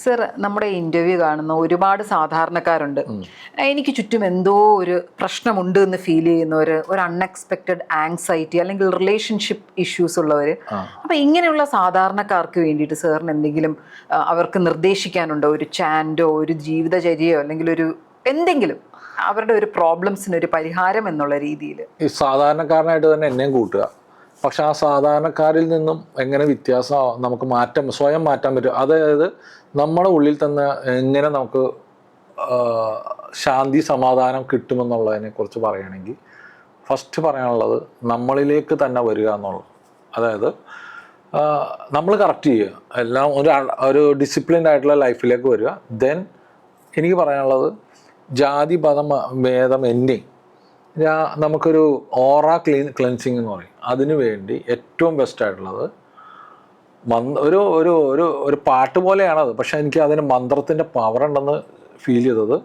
Sir, നമ്മുടെ interview കാണുന്ന ഒരുപാട് സാധാരണക്കാരുണ്ട്. എനിക്ക് ചുറ്റും എന്തോ ഒരു പ്രശ്നമുണ്ട് എന്ന് ഫീൽ ചെയ്യുന്നവർ, ഒരു അൺഎക്സ്പെക്റ്റഡ് ആങ്സൈറ്റി അല്ലെങ്കിൽ റിലേഷൻഷിപ്പ് ഇഷ്യൂസ് ഉള്ളവർ. അപ്പം ഇങ്ങനെയുള്ള സാധാരണക്കാർക്ക് വേണ്ടിയിട്ട് സാറിന് എന്തെങ്കിലും അവർക്ക് നിർദ്ദേശിക്കാനുണ്ടോ? ഒരു ചാൻഡോ, ഒരു ജീവിതചര്യയോ, അല്ലെങ്കിൽ ഒരു എന്തെങ്കിലും അവരുടെ ഒരു പ്രോബ്ലംസിന് ഒരു പരിഹാരം എന്നുള്ള രീതിയിൽ? ഈ സാധാരണക്കാരനായിട്ട് തന്നെ എന്നെയും കൂട്ടുക. പക്ഷെ ആ സാധാരണക്കാരിൽ നിന്നും എങ്ങനെ വ്യത്യാസം നമുക്ക് സ്വയം മാറ്റാൻ പറ്റും. അതായത് നമ്മുടെ ഉള്ളിൽ തന്നെ എങ്ങനെ നമുക്ക് ശാന്തി സമാധാനം കിട്ടുമെന്നുള്ളതിനെ കുറിച്ച് പറയുകയാണെങ്കിൽ ഫസ്റ്റ് പറയാനുള്ളത് നമ്മളിലേക്ക് തന്നെ വരിക എന്നുള്ളത്. അതായത് നമ്മൾ കറക്റ്റ് ചെയ്യുക, എല്ലാം ഒരു ഡിസിപ്ലിൻഡ് ആയിട്ടുള്ള ലൈഫിലേക്ക് വരിക. ദെൻ എനിക്ക് പറയാനുള്ളത് ജാതി ഭേദം എന്നെ നമുക്കൊരു ഓറ ക്ലെൻസിങ് എന്ന് പറയും. അതിനു വേണ്ടി ഏറ്റവും ബെസ്റ്റ് ആയിട്ടുള്ളത് ഒരു ഒരു ഒരു ഒരു പാട്ട് പോലെയാണത്. പക്ഷെ എനിക്ക് അതിന് മന്ത്രത്തിൻ്റെ പവർ ഉണ്ടെന്ന് ഫീൽ ചെയ്തത്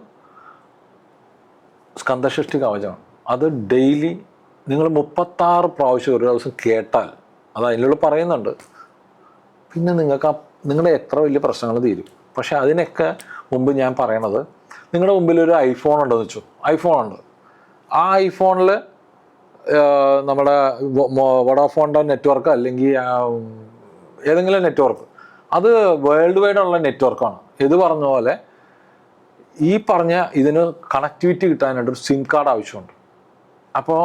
സ്കന്ദഷഷ്ടി കവചമാണ്. അത് ഡെയിലി നിങ്ങൾ 36 പ്രാവശ്യം ഒരു ദിവസം കേട്ടാൽ, അത് അതിലുള്ള പറയുന്നുണ്ട്, പിന്നെ നിങ്ങളുടെ എത്ര വലിയ പ്രശ്നങ്ങൾ തീരും. പക്ഷെ അതിനൊക്കെ മുമ്പ് ഞാൻ പറയണത്, നിങ്ങളുടെ മുമ്പിൽ ഒരു ഐഫോൺ ഉണ്ടെന്ന് വെച്ചു. ഐഫോൺ ഉണ്ട്. ആ ഐഫോണിൽ നമ്മുടെ വോഡാഫോണിൻ്റെ നെറ്റ്വർക്ക് അല്ലെങ്കിൽ ഏതെങ്കിലും നെറ്റ്വർക്ക്, അത് വേൾഡ് വൈഡ് ഉള്ള നെറ്റ്വർക്കാണ്. ഇത് പറഞ്ഞ പോലെ ഈ പറഞ്ഞ ഇതിന് കണക്ടിവിറ്റി കിട്ടാനായിട്ടൊരു സിം കാർഡ് ആവശ്യമുണ്ട്. അപ്പോൾ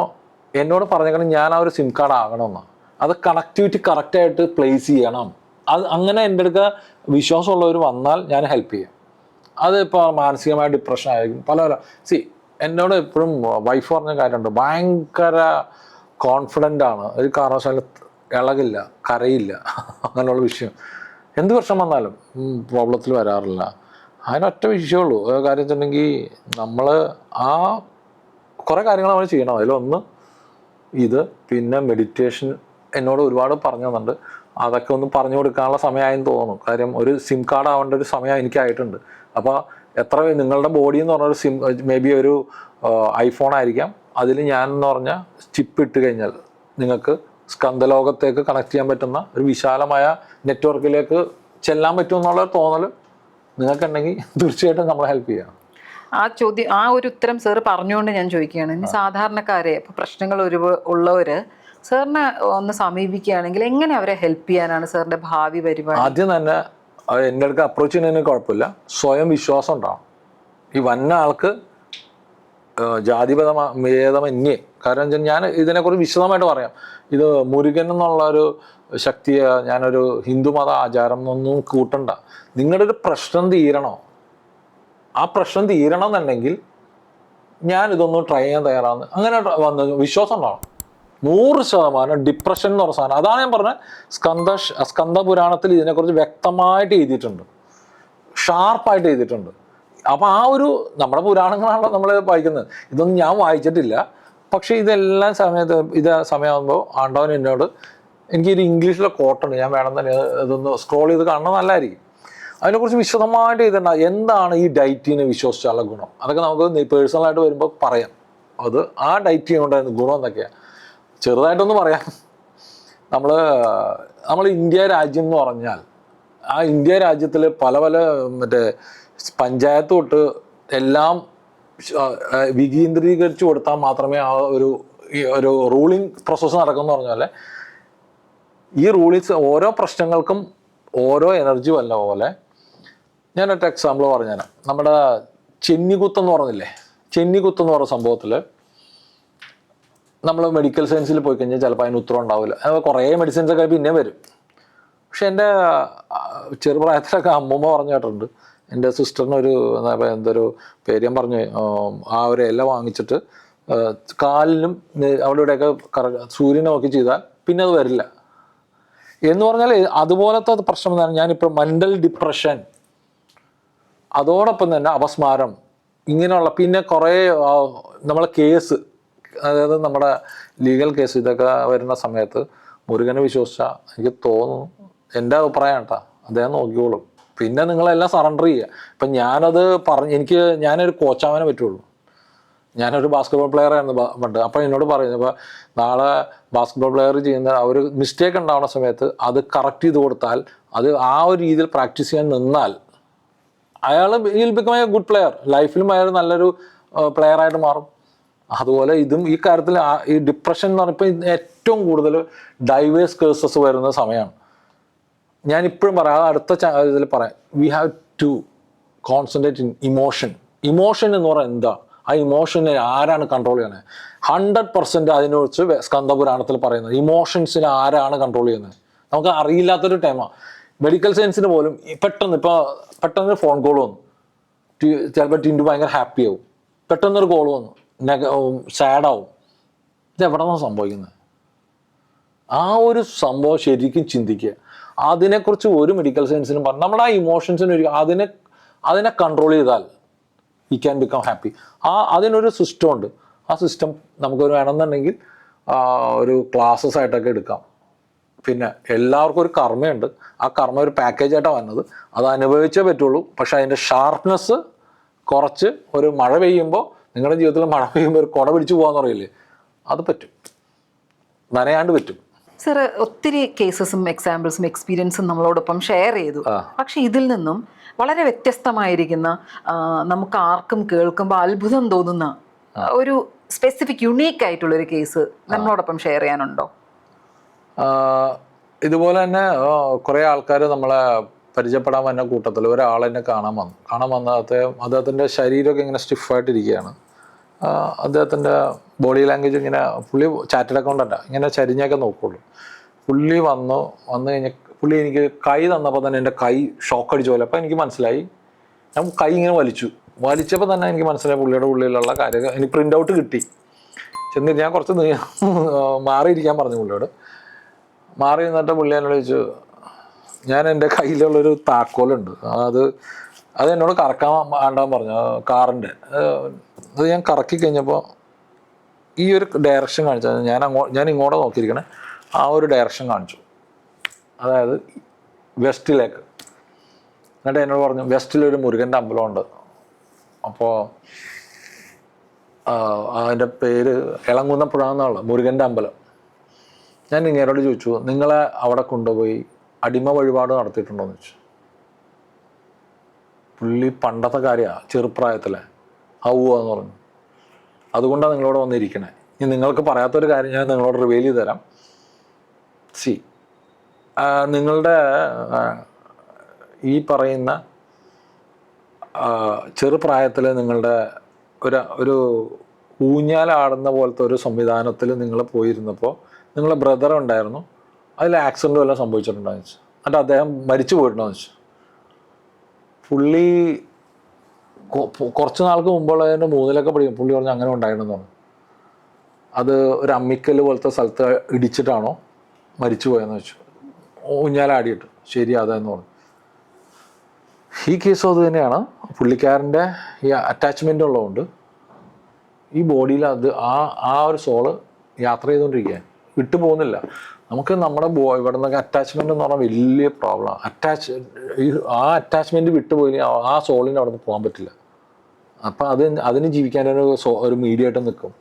എന്നോട് പറഞ്ഞേക്കണം ഞാൻ ആ ഒരു സിം കാർഡ് ആകണമെന്നാണ്. അത് കണക്ടിവിറ്റി കറക്റ്റായിട്ട് പ്ലേസ് ചെയ്യണം. അത് അങ്ങനെ എൻ്റെ അടുക്ക വിശ്വാസമുള്ളവർ വന്നാൽ ഞാൻ ഹെൽപ്പ് ചെയ്യാം. അതിപ്പോൾ മാനസികമായ ഡിപ്രഷൻ ആയിരിക്കും പല എന്നോട് എപ്പോഴും വൈഫ് പറഞ്ഞ കാര്യമുണ്ട്, ഭയങ്കര കോൺഫിഡൻ്റ് ആണ്, ഒരു കാരണവശാലും ഇളകില്ല, കരയില്ല, അങ്ങനെയുള്ള വിഷയം എന്ത് പ്രശ്നം വന്നാലും പ്രോബ്ലത്തിൽ വരാറില്ല. അതിനൊറ്റ വിഷയമുള്ളൂ. കാര്യം വെച്ചിട്ടുണ്ടെങ്കിൽ നമ്മൾ ആ കുറേ കാര്യങ്ങൾ നമ്മൾ ചെയ്യണം. അതിലൊന്ന് ഇത്, പിന്നെ മെഡിറ്റേഷൻ എന്നോട് ഒരുപാട് പറഞ്ഞു തന്നിട്ടുണ്ട്. അതൊക്കെ ഒന്ന് പറഞ്ഞു കൊടുക്കാനുള്ള സമയമായെന്ന് തോന്നുന്നു. കാര്യം ഒരു സിം കാർഡ് ആവേണ്ട ഒരു സമയം എനിക്കായിട്ടുണ്ട്. അപ്പോൾ നിങ്ങളുടെ ബോഡി എന്ന് പറഞ്ഞൊരു സിം, മേ ബി ഒരു ഐഫോൺ ആയിരിക്കാം, അതിൽ ഞാൻ എന്ന് പറഞ്ഞാൽ ചിപ്പ് ഇട്ട് കഴിഞ്ഞാൽ നിങ്ങൾക്ക് സ്കന്ധലോകത്തേക്ക് കണക്ട് ചെയ്യാൻ പറ്റുന്ന ഒരു വിശാലമായ നെറ്റ്വർക്കിലേക്ക് ചെല്ലാൻ പറ്റും എന്നുള്ള തോന്നൽ നിങ്ങൾക്കുണ്ടെങ്കിൽ തീർച്ചയായിട്ടും നമ്മളെ ഹെൽപ്പ് ചെയ്യാം. ആ ഒരു ഉത്തരം സാർ പറഞ്ഞുകൊണ്ട് ഞാൻ ചോദിക്കുകയാണ്, ഇനി സാധാരണക്കാരെ ഇപ്പോൾ പ്രശ്നങ്ങൾ ഉള്ളവർ സാറിനെ ഒന്ന് സമീപിക്കുകയാണെങ്കിൽ എങ്ങനെ അവരെ ഹെൽപ്പ് ചെയ്യാനാണ് സാറിൻ്റെ ഭാവി പരിപാടി? ആദ്യം തന്നെ എൻ്റെ അടുക്ക് അപ്രോച്ച് ചെയ്യുന്നതിന് കുഴപ്പമില്ല, സ്വയം വിശ്വാസം ഉണ്ടാവും. ഈ വന്ന ആൾക്ക് ജാതിഭേദമന്യേ, കാരണം വെച്ചാൽ ഞാൻ ഇതിനെക്കുറിച്ച് വിശദമായിട്ട് പറയാം. ഇത് മുരുകൻ എന്നുള്ളൊരു ശക്തിയെ ഞാനൊരു ഹിന്ദുമത ആചാരം എന്നൊന്നും കൂട്ടണ്ട. നിങ്ങളുടെ ഒരു പ്രശ്നം തീരണോ, ആ പ്രശ്നം തീരണം എന്നുണ്ടെങ്കിൽ ഞാൻ ഇതൊന്നും ട്രൈ ചെയ്യാൻ തയ്യാറാണ്. അങ്ങനെ വന്ന് വിശ്വാസം ഉണ്ടാവണം. 100% ഡിപ്രഷൻ എന്ന് പറഞ്ഞ സാധനം, അതാണ് ഞാൻ പറഞ്ഞത്. സ്കന്ദ പുരാണത്തിൽ ഇതിനെക്കുറിച്ച് വ്യക്തമായിട്ട് എഴുതിയിട്ടുണ്ട്, ഷാർപ്പായിട്ട് എഴുതിയിട്ടുണ്ട്. അപ്പോൾ ആ ഒരു നമ്മുടെ പുരാണങ്ങളാണല്ലോ നമ്മൾ വായിക്കുന്നത്. ഇതൊന്നും ഞാൻ വായിച്ചിട്ടില്ല. പക്ഷേ ഇതെല്ലാം സമയമാകുമ്പോൾ ആണ്ടവൻ എന്നോട്, എനിക്കൊരു ഇംഗ്ലീഷിലെ കോട്ടുണ്ട്, ഞാൻ വേണം തന്നെ ഇതൊന്ന് സ്ക്രോൾ ചെയ്ത് കാണുന്നത് നല്ലതായിരിക്കും. അതിനെക്കുറിച്ച് വിശദമായിട്ട് എഴുതേണ്ട. എന്താണ് ഈ ഡയറ്റിനെ വിശ്വസിച്ചുള്ള ഗുണം, അതൊക്കെ നമുക്ക് പേഴ്സണലായിട്ട് വരുമ്പോൾ പറയാം. അത് ആ ഡയറ്റ് ചെയ്യുന്നുണ്ടായിരുന്നു ഗുണം എന്തൊക്കെയാണ് ചെറുതായിട്ടൊന്ന് പറയാം. നമ്മൾ ഇന്ത്യ രാജ്യം എന്ന് പറഞ്ഞാൽ, ആ ഇന്ത്യ രാജ്യത്തിൽ പല പഞ്ചായത്ത് തൊട്ട് എല്ലാം വികേന്ദ്രീകരിച്ചു കൊടുത്താൽ മാത്രമേ ആ ഒരു റൂളിംഗ് പ്രോസസ്സ് നടക്കുമെന്ന് പറഞ്ഞാൽ, ഈ റൂളിങ്സ് ഓരോ പ്രശ്നങ്ങൾക്കും ഓരോ എനർജി വല്ല പോലെ. ഞാനൊരു എക്സാമ്പിൾ പറഞ്ഞുതരാം. നമ്മുടെ ചെന്നിക്കുത്തെന്ന് പറഞ്ഞില്ലേ, ചെന്നിക്കുത്തെന്ന് പറഞ്ഞ സംഭവത്തിൽ നമ്മൾ മെഡിക്കൽ സയൻസിൽ പോയി കഴിഞ്ഞാൽ ചിലപ്പോൾ അതിന് ഉത്തരം ഉണ്ടാവില്ല. കുറേ മെഡിസിൻസൊക്കെ പിന്നെ വരും. പക്ഷെ എൻ്റെ ചെറുപ്രായത്തിലൊക്കെ അമ്മൂമ്മ പറഞ്ഞു കേട്ടിട്ടുണ്ട്, എൻ്റെ സിസ്റ്ററിനൊരു എന്തൊരു പേര് ഞാൻ പറഞ്ഞു, ആ ഒരു ഇല വാങ്ങിച്ചിട്ട് കാലിലും അവിടെ ഇവിടെയൊക്കെ സൂര്യനെ നോക്കി ചെയ്താൽ പിന്നെ അത് വരില്ല എന്ന് പറഞ്ഞാൽ അതുപോലത്തെ പ്രശ്നം എന്താണ്. ഞാനിപ്പോൾ മെൻ്റൽ ഡിപ്രഷൻ, അതോടൊപ്പം തന്നെ അപസ്മാരം, ഇങ്ങനെയുള്ള പിന്നെ കുറേ നമ്മളെ കേസ്, അതായത് നമ്മുടെ ലീഗൽ കേസ്, ഇതൊക്കെ വരുന്ന സമയത്ത് മുരുകനെ വിശ്വസിച്ചാൽ എനിക്ക് തോന്നുന്നു, എൻ്റെ അഭിപ്രായം കേട്ടോ, അദ്ദേഹം നോക്കിക്കോളും. പിന്നെ നിങ്ങളെല്ലാം സറണ്ടർ ചെയ്യുക. ഇപ്പം ഞാനത് ഞാനൊരു കോച്ചാവാനേ പറ്റുള്ളൂ. ഞാനൊരു ബാസ്കറ്റ്ബോൾ പ്ലെയർ ആയിരുന്നു പണ്ട്. അപ്പോൾ എന്നോട് പറയുന്നത്, ഇപ്പോൾ നാളെ ബാസ്കറ്റ്ബോൾ പ്ലെയർ ചെയ്യുന്ന ഒരു മിസ്റ്റേക്ക് ഉണ്ടാവുന്ന സമയത്ത് അത് കറക്റ്റ് ചെയ്ത് കൊടുത്താൽ, അത് ആ ഒരു രീതിയിൽ പ്രാക്ടീസ് ചെയ്യാൻ നിന്നാൽ അയാൾ will become a good player. ലൈഫിലും അയാൾ നല്ലൊരു പ്ലെയർ ആയിട്ട് മാറും. അതുപോലെ ഇതും ഈ കാര്യത്തിൽ ഈ ഡിപ്രഷൻ എന്ന് പറഞ്ഞപ്പോൾ ഏറ്റവും കൂടുതൽ ഡൈവേഴ്സ് കേസസ് വരുന്ന സമയമാണ്. ഞാനിപ്പോഴും പറയാം, അത് അടുത്ത ഇതിൽ പറയാം, we have to concentrate in emotion. Emotion എന്ന് പറഞ്ഞാൽ എന്താ, ആ ഇമോഷനെ ആരാണ് കൺട്രോൾ ചെയ്യണത്? 100% അതിനെക്കുറിച്ച് സ്കന്ദപുരാണത്തിൽ പറയുന്നത്, ഇമോഷൻസിനെ ആരാണ് കൺട്രോൾ ചെയ്യുന്നത്? നമുക്ക് അറിയില്ലാത്തൊരു ടൈമാണ്. മെഡിക്കൽ സയൻസിന് പോലും പെട്ടെന്ന് ഫോൺ കോൾ വന്നു, ചിലപ്പോൾ ടിൻഡു ഭയങ്കര ഹാപ്പി ആവും, പെട്ടെന്നൊരു കോൾ വന്നു സാഡാവും. ഇതെവിടെ നിന്നാണ് സംഭവിക്കുന്നത്? ആ ഒരു സംഭവം ശരിക്കും ചിന്തിക്കുക. അതിനെക്കുറിച്ച് ഒരു മെഡിക്കൽ സയൻസിനും പറഞ്ഞു, നമ്മുടെ ആ ഇമോഷൻസിന് അതിനെ കൺട്രോൾ ചെയ്താൽ വി ക്യാൻ ബിക്കം ഹാപ്പി. അതിനൊരു സിസ്റ്റം ഉണ്ട്. ആ സിസ്റ്റം നമുക്ക് വേണമെന്നുണ്ടെങ്കിൽ ഒരു ക്ലാസ്സസ് ആയിട്ടൊക്കെ എടുക്കാം. പിന്നെ എല്ലാവർക്കും ഒരു കർമ്മയുണ്ട്. ആ കർമ്മ ഒരു പാക്കേജായിട്ടാണ് വന്നത്. അത് അനുഭവിച്ചേ പറ്റുള്ളൂ. പക്ഷെ അതിൻ്റെ ഷാർപ്നെസ് കുറച്ച്, ഒരു മഴ പെയ്യുമ്പോൾ, നിങ്ങളുടെ ജീവിതത്തിൽ മഴ പെയ്യുമ്പോൾ ഒരു കുട പിടിച്ചു പോകാന്ന് പറയില്ലേ, അത് പറ്റും, നനയാണ്ട് പറ്റും. സർ, ഒത്തിരി കേസസും എക്സാമ്പിൾസും എക്സ്പീരിയൻസും നമ്മളോടൊപ്പം ഷെയർ ചെയ്തു. പക്ഷെ ഇതിൽ നിന്നും വളരെ വ്യത്യസ്തമായിരിക്കുന്ന, നമുക്ക് ആർക്കും കേൾക്കുമ്പോൾ അത്ഭുതം തോന്നുന്ന ഒരു സ്പെസിഫിക് യുണീക്ക് ആയിട്ടുള്ള ഒരു കേസ് നമ്മളോടൊപ്പം ഷെയർ ചെയ്യാനുണ്ടോ? ഇതുപോലെ തന്നെ കുറേ ആൾക്കാർ നമ്മളെ പരിചയപ്പെടാൻ വന്ന കൂട്ടത്തിൽ ഒരാൾ എന്നെ കാണാൻ വന്ന അദ്ദേഹത്തിൻ്റെ ശരീരമൊക്കെ ഇങ്ങനെ സ്റ്റിഫായിട്ടിരിക്കുകയാണ്. അദ്ദേഹത്തിൻ്റെ ബോഡി ലാംഗ്വേജ് ഇങ്ങനെ, പുള്ളി ചാർട്ടേഡ് അക്കൗണ്ടൻ്റാ, ഇങ്ങനെ ചരിഞ്ഞൊക്കെ നോക്കുള്ളൂ. പുള്ളി വന്നു കഴിഞ്ഞ് പുള്ളി എനിക്ക് കൈ തന്നപ്പോൾ തന്നെ എൻ്റെ കൈ ഷോക്ക് അടിച്ച പോലെ. അപ്പോൾ എനിക്ക് മനസ്സിലായി, ഞാൻ കൈ ഇങ്ങനെ വലിച്ചപ്പോൾ തന്നെ എനിക്ക് മനസ്സിലായി പുള്ളിയുടെ ഉള്ളിലുള്ള കാര്യങ്ങൾ. എനിക്ക് പ്രിൻ്റ് ഔട്ട് കിട്ടി. ചെന്നിട്ട് ഞാൻ കുറച്ച് മാറിയിരിക്കാൻ പറഞ്ഞു പുള്ളിയോട്. മാറി നിന്നിട്ട് പുള്ളി എന്നോട് ചോദിച്ചു, ഞാൻ എൻ്റെ കയ്യിലുള്ളൊരു താക്കോലുണ്ട്, അത് എന്നോട് കറക്കാൻ വേണ്ടാൻ പറഞ്ഞു, കാറിൻ്റെ. അത് ഞാൻ കറക്കി കഴിഞ്ഞപ്പോൾ ഈ ഒരു ഡയറക്ഷൻ കാണിച്ചത്, ഞാൻ ഇങ്ങോട്ട് നോക്കിയിരിക്കണേ, ആ ഒരു ഡയറക്ഷൻ കാണിച്ചു, അതായത് വെസ്റ്റിലേക്ക്. എന്നിട്ട് എന്നോട് പറഞ്ഞു, വെസ്റ്റിലൊരു മുരുകൻ്റെ അമ്പലമുണ്ട്, അപ്പോൾ അതിൻ്റെ പേര് ഇളങ്കുന്നപ്പുഴ എന്നുള്ള മുരുകൻ്റെ അമ്പലം. ഞാൻ ഇങ്ങേരോട് ചോദിച്ചു, നിങ്ങളെ അവിടെ കൊണ്ടുപോയി അടിമ വഴിപാട് നടത്തിയിട്ടുണ്ടോയെന്ന് ചോദിച്ചു. പുള്ളി പണ്ടത്തെ കാര്യമാണ്, ചെറുപ്രായത്തിലെ എന്ന് പറഞ്ഞു. അതുകൊണ്ടാണ് നിങ്ങളോട് വന്നിരിക്കണേ. ഇനി നിങ്ങൾക്ക് പറയാത്തൊരു കാര്യം ഞാൻ നിങ്ങളോട് റിവീൽ ചെയ്ത് തരാം. നിങ്ങളുടെ ഈ പറയുന്ന ചെറുപ്രായത്തിൽ നിങ്ങളുടെ ഒരു ഊഞ്ഞാലാടുന്ന പോലത്തെ ഒരു സംവിധാനത്തിൽ നിങ്ങൾ പോയിരുന്നപ്പോൾ നിങ്ങളെ ബ്രദർ ഉണ്ടായിരുന്നു, അതിൽ ആക്സിഡൻറ്റ് വല്ലതും സംഭവിച്ചിട്ടുണ്ടോയെന്ന് വെച്ചു. എന്നിട്ട് അദ്ദേഹം മരിച്ചു പോയിട്ടുണ്ടോയെന്ന് വെച്ചു. പുള്ളി കുറച്ച് നാൾക്ക് മുമ്പുള്ളതിൻ്റെ 3-ലൊക്കെ പഠിക്കും. പുള്ളി പറഞ്ഞ് അങ്ങനെ ഉണ്ടായിട്ടുണ്ടെന്ന് പറഞ്ഞു. അത് ഒരു അമ്മിക്കല്ല് പോലത്തെ സ്ഥലത്ത് ഇടിച്ചിട്ടാണോ മരിച്ചു പോയെന്ന് വെച്ചു, ഊഞ്ഞാലാടിയിട്ട്. ശരി, അതെന്ന് പറഞ്ഞു. ഈ കേസും അത് തന്നെയാണ്. പുള്ളിക്കാരൻ്റെ ഈ അറ്റാച്ച്മെൻ്റ് ഉള്ളതുകൊണ്ട് ഈ ബോഡിയിൽ ആ ഒരു സോള് യാത്ര ചെയ്തുകൊണ്ടിരിക്കുക, വിട്ടു പോകുന്നില്ല. നമുക്ക് നമ്മുടെ ഇവിടെ നിന്നൊക്കെ അറ്റാച്ച്മെൻ്റ് എന്ന് പറഞ്ഞാൽ വലിയ പ്രോബ്ലമാണ്. ആ അറ്റാച്ച്മെൻറ്റ് വിട്ടുപോയി ആ സോളിന് അവിടെ നിന്ന് പോകാൻ പറ്റില്ല. അപ്പം അതിന് ജീവിക്കാനൊരു മീഡിയമായിട്ട് നിൽക്കും.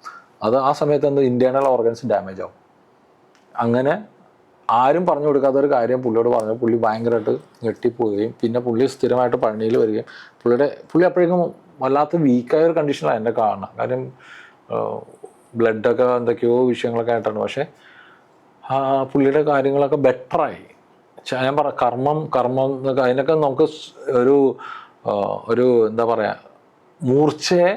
അത് ആ സമയത്ത് ഇൻറ്റേർണൽ ഓർഗൻസ് ഡാമേജ് ആവും. അങ്ങനെ ആരും പറഞ്ഞു കൊടുക്കാത്തൊരു കാര്യം പുള്ളിയോട് പറഞ്ഞു. പുള്ളി ഭയങ്കരമായിട്ട് ഞെട്ടിപ്പോവുകയും പിന്നെ പുള്ളി സ്ഥിരമായിട്ട് പഴനിയിൽ വരികയും പുള്ളി അപ്പോഴേക്കും വല്ലാത്ത വീക്കായ ഒരു കണ്ടീഷനിലാണ് എന്നെ കാണണം. കാര്യം ബ്ലഡൊക്കെ എന്തൊക്കെയോ വിഷയങ്ങളൊക്കെ ആയിട്ടാണ്. പക്ഷേ പുള്ളിയുടെ കാര്യങ്ങളൊക്കെ ബെറ്ററായി. ഞാൻ കർമ്മം എന്നൊക്കെ അതിനൊക്കെ നമുക്ക് ഒരു എന്താ പറയുക, മൂർച്ചയെ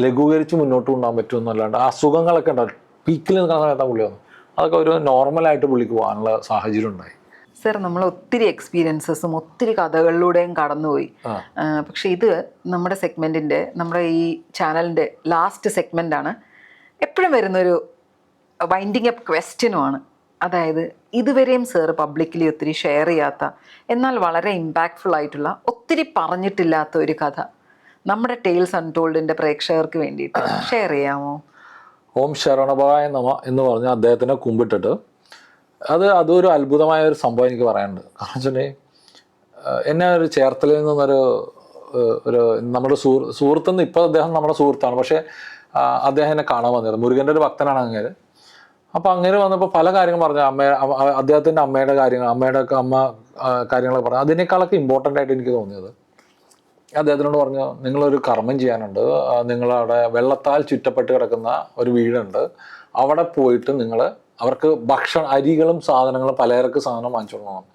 ലഘൂകരിച്ച് മുന്നോട്ട് കൊണ്ടുപോകാൻ പറ്റുമെന്നല്ലാണ്ട് അസുഖങ്ങളൊക്കെ ഉണ്ടാവും. പീക്കിൽ നിൽക്കുന്ന സമയത്താണ് പുള്ളി വന്നു. അതൊക്കെ ഒരു നോർമലായിട്ട് പുള്ളിക്ക് പോകാനുള്ള സാഹചര്യം ഉണ്ടായി. സർ, നമ്മൾ ഒത്തിരി എക്സ്പീരിയൻസസും ഒത്തിരി കഥകളിലൂടെയും കടന്നുപോയി. പക്ഷെ ഇത് നമ്മുടെ സെഗ്മെൻറ്റിൻ്റെ, നമ്മുടെ ഈ ചാനലിൻ്റെ ലാസ്റ്റ് സെഗ്മെൻ്റാണ്. എപ്പോഴും വരുന്നൊരു വൈൻഡിങ് അപ്പ് ക്വസ്റ്റ്യനുമാണ്. അതായത് ഇതുവരെയും സർ പബ്ലിക്കലി ഒത്തിരി ഷെയർ ചെയ്യാത്ത, എന്നാൽ വളരെ ഇമ്പാക്റ്റ്ഫുൾ ആയിട്ടുള്ള, ഒത്തിരി പറഞ്ഞിട്ടില്ലാത്ത ഒരു കഥ നമ്മുടെ ടെയിൽസ് അൺടോൾഡിൻ്റെ പ്രേക്ഷകർക്ക് വേണ്ടിയിട്ട് ഷെയർ ചെയ്യാമോ? ഓം ശരവണഭവായ നമ എന്ന് പറഞ്ഞ് അദ്ദേഹത്തിനെ കുമ്പിട്ടിട്ട് അതൊരു അത്ഭുതമായ ഒരു സംഭവം എനിക്ക് പറയാനുണ്ട്. കാരണം വെച്ചിട്ടുണ്ടെങ്കിൽ എന്നെ ഒരു ചേർത്തലയിൽ ഒരു നമ്മുടെ സുഹൃത്തെന്ന് ഇപ്പോൾ അദ്ദേഹം നമ്മുടെ സുഹൃത്താണ്. പക്ഷേ അദ്ദേഹം എന്നെ കാണാൻ വന്നത് മുരുകൻ്റെ ഒരു ഭക്തനാണ് അങ്ങേര്. അപ്പോൾ അങ്ങനെ വന്നപ്പോൾ പല കാര്യങ്ങൾ പറഞ്ഞു. അദ്ദേഹത്തിൻ്റെ അമ്മയുടെ കാര്യങ്ങൾ, അമ്മയുടെ കാര്യങ്ങളൊക്കെ പറഞ്ഞു. അതിനേക്കാളൊക്കെ ഇമ്പോർട്ടൻ്റ് ആയിട്ട് എനിക്ക് തോന്നിയത്, അദ്ദേഹത്തിനോട് പറഞ്ഞു, നിങ്ങളൊരു കർമ്മം ചെയ്യാനുണ്ട്, നിങ്ങളവിടെ വെള്ളത്താൽ ചുറ്റപ്പെട്ട് കിടക്കുന്ന ഒരു വീടുണ്ട്, അവിടെ പോയിട്ട് നിങ്ങൾ അവർക്ക് അരികളും സാധനങ്ങളും പലചരക്ക് സാധനം വാങ്ങിച്ചു കൊടുക്കണം.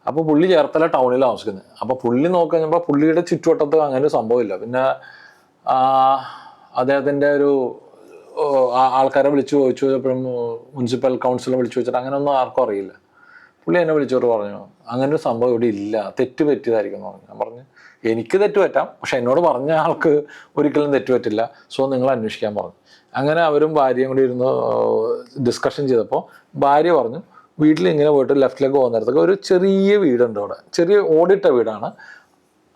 അപ്പോൾ പുള്ളി ചേർത്തല ടൗണിൽ താമസിക്കുന്നത്. അപ്പോൾ പുള്ളി നോക്കി കഴിഞ്ഞപ്പോൾ പുള്ളിയുടെ ചുറ്റുവട്ടത്ത് അങ്ങനെ ഒരു സംഭവമില്ല. പിന്നെ അദ്ദേഹത്തിൻ്റെ ഒരു ആൾക്കാരെ വിളിച്ചു ചോദിച്ചു, എപ്പോഴും മുനിസിപ്പൽ കൗൺസിലറെ വിളിച്ചു ചോദിച്ചിട്ട് അങ്ങനെയൊന്നും ആർക്കും അറിയില്ല. പുള്ളി എന്നെ വിളിച്ചോട്ട് പറഞ്ഞു, അങ്ങനെ ഒരു സംഭവം ഇവിടെ ഇല്ല, തെറ്റ് പറ്റിയതായിരിക്കും എന്ന് പറഞ്ഞു. ഞാൻ പറഞ്ഞു, എനിക്ക് തെറ്റ് പറ്റാം, പക്ഷെ എന്നോട് പറഞ്ഞ ആൾക്ക് ഒരിക്കലും തെറ്റ് പറ്റില്ല, സോ നിങ്ങൾ അന്വേഷിക്കാൻ പറഞ്ഞു. അങ്ങനെ അവരും ഭാര്യയും കൂടി ഇരുന്ന് ഡിസ്കഷൻ ചെയ്തപ്പോൾ ഭാര്യ പറഞ്ഞു, വീട്ടിൽ ഇങ്ങനെ പോയിട്ട് ലെഫ്റ്റിലേക്ക് പോകുന്നിടത്തൊക്കെ ഒരു ചെറിയ വീടുണ്ട്, അവിടെ ചെറിയ ഓടിട്ട വീടാണ്,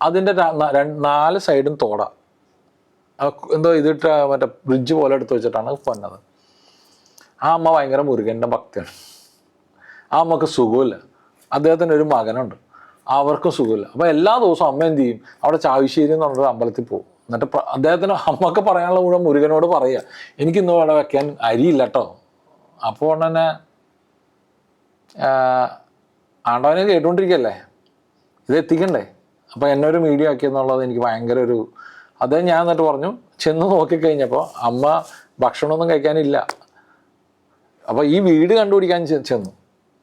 അതിൻ്റെ 4 സൈഡും തോട, എന്തോ ഇതിട്ട് മറ്റേ ബ്രിഡ്ജ് പോലെ എടുത്ത് വെച്ചിട്ടാണ് വന്നത്. ആ അമ്മ ഭയങ്കര മുരുകൻ്റെ ഭക്തിയാണ്. ആ അമ്മക്ക് സുഖമില്ല, അദ്ദേഹത്തിന് ഒരു മകനുണ്ട്, അവർക്കും സുഖമില്ല. അപ്പോൾ എല്ലാ ദിവസവും അമ്മ എന്ത് ചെയ്യും, അവിടെ ചാവശ്ശേരി എന്ന് പറഞ്ഞൊരു അമ്പലത്തിൽ പോകും. എന്നിട്ട് അദ്ദേഹത്തിന് അമ്മക്ക് പറയാനുള്ള മുഴുവൻ മുരുകനോട് പറയുക, എനിക്കിന്ന് അവിടെ വെക്കാൻ അരിയില്ല കേട്ടോ. അപ്പോൾ തന്നെ ആണ്ടവനെ കേട്ടുകൊണ്ടിരിക്കുകയല്ലേ, ഇത് എത്തിക്കണ്ടേ, അപ്പോൾ എന്നെ ഒരു മീഡിയ ആക്കിയെന്നുള്ളത് എനിക്ക് ഭയങ്കര ഒരു അദ്ദേഹം. ഞാൻ എന്നിട്ട് പറഞ്ഞു, ചെന്ന് നോക്കിക്കഴിഞ്ഞപ്പോൾ അമ്മ ഭക്ഷണമൊന്നും കഴിക്കാനില്ല. അപ്പോൾ ഈ വീട് കണ്ടുപിടിക്കാൻ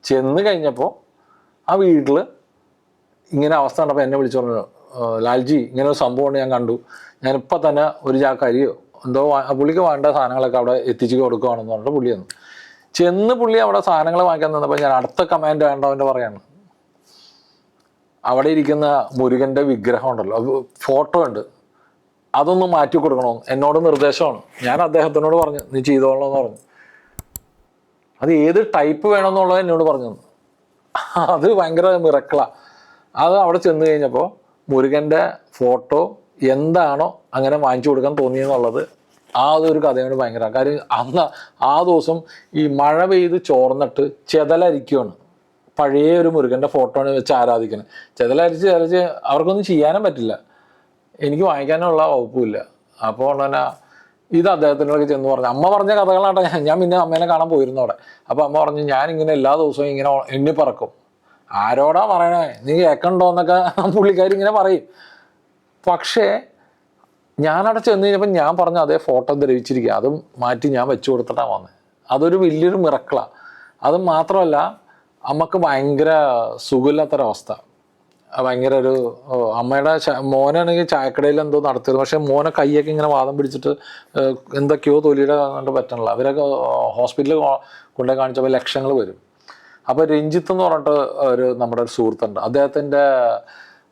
ചെന്ന് കഴിഞ്ഞപ്പോൾ ആ വീട്ടിൽ ഇങ്ങനെ അവസ്ഥ കണ്ടപ്പോൾ എന്നെ വിളിച്ചു പറഞ്ഞു, ലാൽജി ഇങ്ങനെ ഒരു സംഭവമാണ് ഞാൻ കണ്ടു, ഞാനിപ്പോൾ തന്നെ ഒരു ചാക്ക് അരിയോ എന്തോ പുള്ളിക്ക് വേണ്ട സാധനങ്ങളൊക്കെ അവിടെ എത്തിച്ച് കൊടുക്കുകയാണെന്ന് പറഞ്ഞിട്ട് പുള്ളി ചെന്ന് പുള്ളി അവിടെ സാധനങ്ങൾ വാങ്ങിക്കാൻ നിന്നപ്പോൾ ഞാൻ അടുത്ത കമാൻഡ് വേണ്ടവൻ്റെ പറയാണ്, അവിടെ ഇരിക്കുന്ന മുരുകൻ്റെ വിഗ്രഹം ഉണ്ടല്ലോ, ഫോട്ടോ ഉണ്ട്, അതൊന്ന് മാറ്റി കൊടുക്കണമെന്ന് എന്നോട് നിർദ്ദേശമാണ്. ഞാൻ അദ്ദേഹത്തിനോട് പറഞ്ഞു, നീ ചെയ്തോളണമെന്ന് പറഞ്ഞു. അത് ഏത് ടൈപ്പ് വേണമെന്നുള്ളത് എന്നോട് പറഞ്ഞു. അത് ഭയങ്കര മിറക്കിളാണ്. അത് അവിടെ ചെന്ന് കഴിഞ്ഞപ്പോൾ മുരുകൻ്റെ ഫോട്ടോ എന്താണോ അങ്ങനെ വാങ്ങിച്ചു കൊടുക്കാൻ തോന്നിയെന്നുള്ളത് അതൊരു കഥയോട് ഭയങ്കര കാര്യം. അന്ന് ആ ദിവസം ഈ മഴ പെയ്ത് ചോർന്നിട്ട് ചെതലരിക്കുകയാണ്. പഴയ ഒരു മുരുകൻ്റെ ഫോട്ടോയാണ് വെച്ച് ആരാധിക്കുന്നത്. ചെതലരിച്ച് അവർക്കൊന്നും ചെയ്യാനും പറ്റില്ല, എനിക്ക് വാങ്ങിക്കാനുള്ള വകുപ്പില്ല. അപ്പോൾ തന്നെ ഇത് അദ്ദേഹത്തിനോടൊക്കെ ചെന്ന് പറഞ്ഞു. അമ്മ പറഞ്ഞ കഥകളാട്ടെ. ഞാൻ പിന്നെ അമ്മേനെ കാണാൻ പോയിരുന്നു അവിടെ. അപ്പോൾ അമ്മ പറഞ്ഞു, ഞാനിങ്ങനെ എല്ലാ ദിവസവും ഇങ്ങനെ എണ്ണി പറക്കും. ആരോടാ പറയണേ, നീ കേൾക്കണ്ടോ എന്നൊക്കെ പുള്ളിക്കാരി ഇങ്ങനെ പറയും. പക്ഷേ ഞാനവിടെ ചെന്ന് കഴിഞ്ഞപ്പോൾ ഞാൻ പറഞ്ഞ അതേ ഫോട്ടോ ധരിച്ചിരിക്കുക, അതും മാറ്റി ഞാൻ വെച്ചു കൊടുത്തിട്ടാണ് വന്നത്. അതൊരു വലിയൊരു മിറക്കിളാണ്. അത് മാത്രമല്ല, അമ്മക്ക് ഭയങ്കര സുഖമില്ലാത്തൊരവസ്ഥ, ഭയങ്കര ഒരു അമ്മയുടെ മോനാണെങ്കിൽ ചായക്കടയിൽ എന്തോ നടത്തിയിരുന്നു. പക്ഷെ മോനെ കൈയൊക്കെ ഇങ്ങനെ വാദം പിടിച്ചിട്ട് എന്തൊക്കെയോ തൊലിയുടെ കണ്ട് പറ്റണില്ല. അവരൊക്കെ ഹോസ്പിറ്റലിൽ കൊണ്ടുപോയി കാണിച്ചപ്പോൾ ലക്ഷങ്ങൾ വരും. അപ്പോൾ രഞ്ജിത്ത് എന്ന് പറഞ്ഞിട്ട് നമ്മുടെ ഒരു സുഹൃത്തുണ്ട്, അദ്ദേഹത്തിൻ്റെ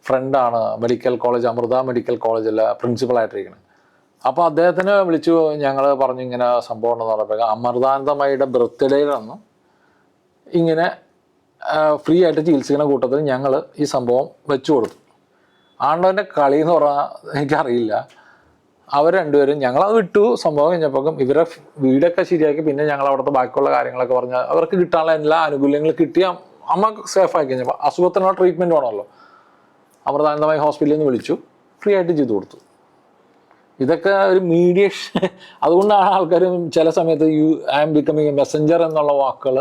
ഫ്രണ്ടാണ് മെഡിക്കൽ കോളേജ്, അമൃത മെഡിക്കൽ കോളേജിലെ പ്രിൻസിപ്പളായിട്ടിരിക്കുന്നത്. അപ്പോൾ അദ്ദേഹത്തിനെ വിളിച്ചു, ഞങ്ങൾ പറഞ്ഞു ഇങ്ങനെ സംഭവം ഉണ്ടെന്ന് പറഞ്ഞപ്പോൾ അമൃതാനന്ദമയുടെ ബർത്ത്ഡേയിലൊന്നും ഇങ്ങനെ ഫ്രീ ആയിട്ട് ചികിത്സിക്കുന്ന കൂട്ടത്തിൽ ഞങ്ങൾ ഈ സംഭവം വെച്ചു കൊടുത്തു. ആണ്ടവൻ്റെ കളി എന്ന് പറഞ്ഞാൽ എനിക്കറിയില്ല. അവർ രണ്ടുപേരും ഞങ്ങളത് വിട്ടു. സംഭവം കഴിഞ്ഞപ്പോഴും ഇവരെ വീടൊക്കെ ശരിയാക്കി പിന്നെ ഞങ്ങൾ അവിടുത്തെ ബാക്കിയുള്ള കാര്യങ്ങളൊക്കെ പറഞ്ഞാൽ അവർക്ക് കിട്ടാനുള്ള എല്ലാ ആനുകൂല്യങ്ങളും കിട്ടിയ അമ്മ സേഫാക്കി കഴിഞ്ഞപ്പോൾ അസുഖത്തിനുള്ള ട്രീറ്റ്മെൻറ്റ് വേണമല്ലോ. അമൃതാനന്ദമായി ഹോസ്പിറ്റലിൽ നിന്ന് വിളിച്ചു, ഫ്രീ ആയിട്ട് ചെയ്തു കൊടുത്തു. ഇതൊക്കെ ഒരു മീഡിയേഷൻ. അതുകൊണ്ടാണ് ആൾക്കാർ ചില സമയത്ത് I am becoming a messenger എന്നുള്ള വാക്കുകൾ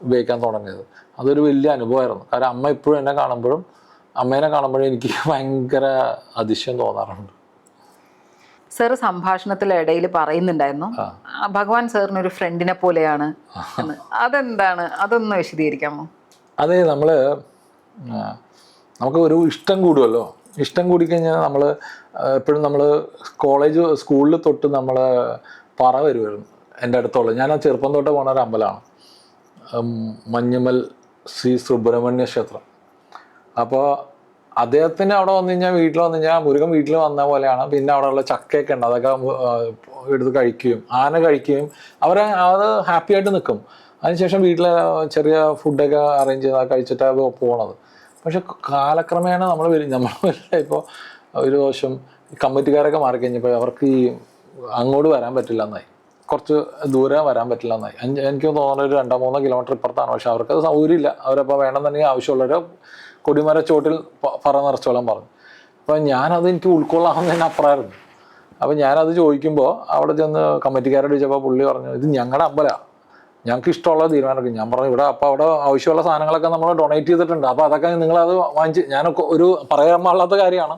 ഉപയോഗിക്കാൻ തുടങ്ങിയത്. അതൊരു വലിയ അനുഭവമായിരുന്നു. കാരണം അമ്മ ഇപ്പോഴും എന്നെ കാണുമ്പോഴും അമ്മേനെ കാണുമ്പോഴും എനിക്ക് ഭയങ്കര അതിശയം തോന്നാറുണ്ട്. സാറ് സംഭാഷണത്തിലിടയിൽ പറയുന്നുണ്ടായിരുന്നു ഭഗവാൻ സാറിന് ഒരു ഫ്രണ്ടിനെ പോലെയാണ് എന്ന്. അതെന്താണ്, അതൊന്ന് വിശദീകരിക്കാമോ? അതെ, നമുക്ക് ഒരു ഇഷ്ടം കൂടുമല്ലോ. ഇഷ്ടം കൂടിക്കഴിഞ്ഞാൽ നമ്മൾ എപ്പോഴും സ്കൂളിൽ തൊട്ട് നമ്മൾ പറ വരുമായിരുന്നു. എൻ്റെ അടുത്തുള്ള ഞാൻ ആ ചെറുപ്പം തൊട്ട് പോണ ഒരു അമ്പലമാണ് മഞ്ഞുമൽ ശ്രീ സുബ്രഹ്മണ്യ ക്ഷേത്രം. അപ്പോൾ അദ്ദേഹത്തിന് അവിടെ വന്നു കഴിഞ്ഞാൽ, വീട്ടിൽ വന്നു കഴിഞ്ഞാൽ മുരുകൻ വീട്ടിൽ വന്ന പോലെയാണ്. പിന്നെ അവിടെയുള്ള ചക്കയൊക്കെ ഉണ്ട്, അതൊക്കെ എടുത്ത് കഴിക്കുകയും ആന കഴിക്കുകയും അത് ഹാപ്പി ആയിട്ട് നിൽക്കും. അതിനുശേഷം വീട്ടിൽ ചെറിയ ഫുഡൊക്കെ അറേഞ്ച് ചെയ്ത് കഴിച്ചിട്ടാണ് പോണത്. പക്ഷെ കാലക്രമേണ നമ്മൾ ഇപ്പോൾ ഒരു ദിവസം കമ്മിറ്റിക്കാരൊക്കെ മാറിക്കഴിഞ്ഞപ്പോൾ അവർക്ക് ഈ അങ്ങോട്ട് വരാൻ പറ്റില്ല എന്നായി, കുറച്ച് ദൂരം വരാൻ പറ്റില്ല എന്നായി. എനിക്ക് തോന്നുന്ന ഒരു 2-3 കിലോമീറ്റർ ഇപ്പുറത്താണ്. പക്ഷെ അവർക്കത് സൗകര്യമില്ല. അവരപ്പോൾ വേണമെന്നുണ്ടെങ്കിൽ ആവശ്യമുള്ളവർ കൊടിമര ചോട്ടിൽ പറ നിറച്ചോളം പറഞ്ഞു. അപ്പം ഞാനത് എനിക്ക് ഉൾക്കൊള്ളാവുന്നതിന് അപ്പുറമായിരുന്നു. അപ്പം ഞാനത് ചോദിക്കുമ്പോൾ അവിടെ ചെന്ന് കമ്മിറ്റിക്കാരോട് ചോദിച്ചപ്പോൾ പുള്ളി പറഞ്ഞു, ഇത് ഞങ്ങളുടെ അമ്പലമാണ്, ഞങ്ങൾക്ക് ഇഷ്ടമുള്ള തീരുമാനമെടുക്കും. ഞാൻ പറഞ്ഞു, ഇവിടെ അപ്പോൾ അവിടെ ആവശ്യമുള്ള സാധനങ്ങളൊക്കെ നമ്മൾ ഡൊണേറ്റ് ചെയ്തിട്ടുണ്ട്, അപ്പോൾ അതൊക്കെ നിങ്ങളത് വാങ്ങിച്ച്, ഞാനൊക്കെ ഒരു പറയാൻ പാടില്ലാത്ത കാര്യമാണ്.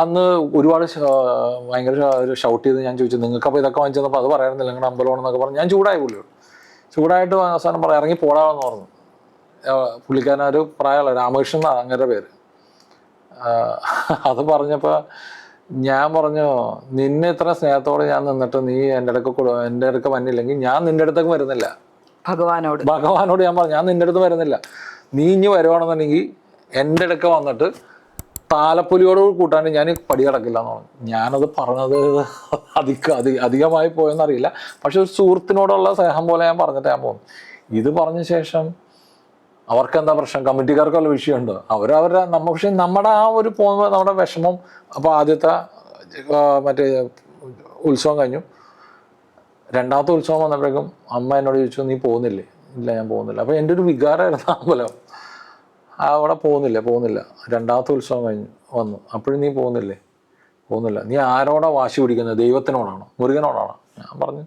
അന്ന് ഒരുപാട് ഭയങ്കര ഒരു ഷൗട്ട് ചെയ്ത് ഞാൻ ചോദിച്ചു, നിങ്ങൾക്കപ്പോൾ ഇതൊക്കെ വാങ്ങിച്ചു തന്നപ്പോൾ അത് പറയാറുന്നില്ല നിങ്ങളുടെ അമ്പലമാണെന്നൊക്കെ പറഞ്ഞു. ഞാൻ ചൂടായി പുള്ളിയോട്. ചൂടായിട്ട് അവസാനം പറയാം, ഇറങ്ങി പോടാമെന്ന് പറഞ്ഞു. പുള്ളിക്കാരൻ ഒരു പ്രായമുള്ള രാമകൃഷ്ണൻ എന്നാണ് അങ്ങനെ പേര്. അത് പറഞ്ഞപ്പോൾ ഞാൻ പറഞ്ഞു, നിന്നെ ഇത്ര സ്നേഹത്തോടെ ഞാൻ നിന്നിട്ട് നീ എൻ്റെ അടുക്ക് വന്നില്ലെങ്കിൽ ഞാൻ നിൻ്റെ അടുത്തേക്ക് വരുന്നില്ല. ഭഗവാനോട് ഞാൻ പറഞ്ഞു, ഞാൻ നിൻ്റെ അടുത്ത് വരുന്നില്ല. നീ ഇനി വരുവാണെന്നുണ്ടെങ്കിൽ എൻ്റെ അടുക്ക വന്നിട്ട് താലപ്പൊലിയോട് കൂട്ടാണ്ട് ഞാൻ പടി കിടക്കില്ല എന്ന് പറഞ്ഞു. ഞാനത് പറഞ്ഞത് അധികമായി പോയെന്നറിയില്ല, പക്ഷെ ഒരു സുഹൃത്തിനോടുള്ള സ്നേഹം പോലെ ഞാൻ പറഞ്ഞിട്ട് ഞാൻ പോകുന്നു. ഇത് പറഞ്ഞ ശേഷം അവർക്ക് എന്താ പ്രശ്നം, കമ്മിറ്റിക്കാർക്കുള്ള വിഷയമുണ്ട്, അവരവരുടെ പക്ഷെ നമ്മുടെ ആ ഒരു പോകുമ്പോൾ നമ്മുടെ വിഷമം. അപ്പോൾ ആദ്യത്തെ മറ്റേ ഉത്സവം കഴിഞ്ഞു. രണ്ടാമത്തെ ഉത്സവം വന്നപ്പോഴേക്കും അമ്മ എന്നോട് ചോദിച്ചു, നീ പോകുന്നില്ലേ? ഇല്ല, ഞാൻ പോകുന്നില്ല. അപ്പോൾ എൻ്റെ ഒരു വികാരമായിരുന്നു അമ്പലം. അവിടെ പോകുന്നില്ല. രണ്ടാമത്തെ ഉത്സവം വന്നു, അപ്പോഴും നീ പോകുന്നില്ല. നീ ആരോടാ വാശി പിടിക്കുന്നത്? ദൈവത്തിനോടാണോ മുരുകനോടാണോ? ഞാൻ പറഞ്ഞു,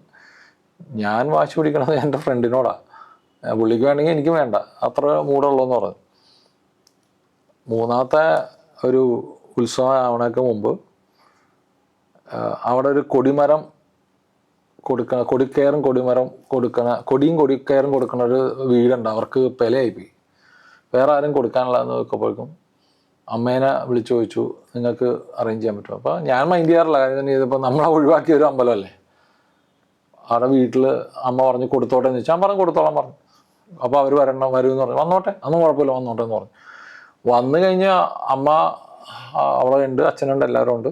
ഞാൻ വാശി പിടിക്കണത് എൻ്റെ ഫ്രണ്ടിനോടാണ്, പുള്ളിക്ക് വേണമെങ്കിൽ എനിക്ക് വേണ്ട, അത്ര മൂടുള്ളൂ എന്ന് പറഞ്ഞു. മൂന്നാമത്തെ ഒരു ഉത്സവം ആവണേക്ക് മുമ്പ് അവിടെ ഒരു കൊടിമരം കൊടിക്കയറും കൊടുക്കണ ഒരു വീടുണ്ട്. അവർക്ക് പെലയായിപ്പോയി, വേറെ ആരും കൊടുക്കാനുള്ളതെന്ന് വെക്കുമ്പോഴേക്കും അമ്മേനെ വിളിച്ചു ചോദിച്ചു, നിങ്ങൾക്ക് അറേഞ്ച് ചെയ്യാൻ പറ്റുമോ? അപ്പോൾ ഞാൻ മൈൻഡ് ചെയ്യാറില്ല, കാര്യം ഇതിപ്പോൾ നമ്മളെ ഒഴിവാക്കിയ ഒരു അമ്പലമല്ലേ. അവിടെ വീട്ടിൽ അമ്മ പറഞ്ഞു കൊടുത്തോട്ടെ എന്ന് ചോദിച്ചാൽ ഞാൻ പറഞ്ഞു കൊടുത്തോളാൻ പറഞ്ഞു. അപ്പോൾ അവർ വരുമെന്ന് പറഞ്ഞു. വന്നോട്ടെ, അതൊന്നും കുഴപ്പമില്ല, വന്നോട്ടെ എന്ന് പറഞ്ഞു. വന്നു കഴിഞ്ഞ് അമ്മ അവിടെ ഉണ്ട്, അച്ഛനുണ്ട്, എല്ലാവരും ഉണ്ട്.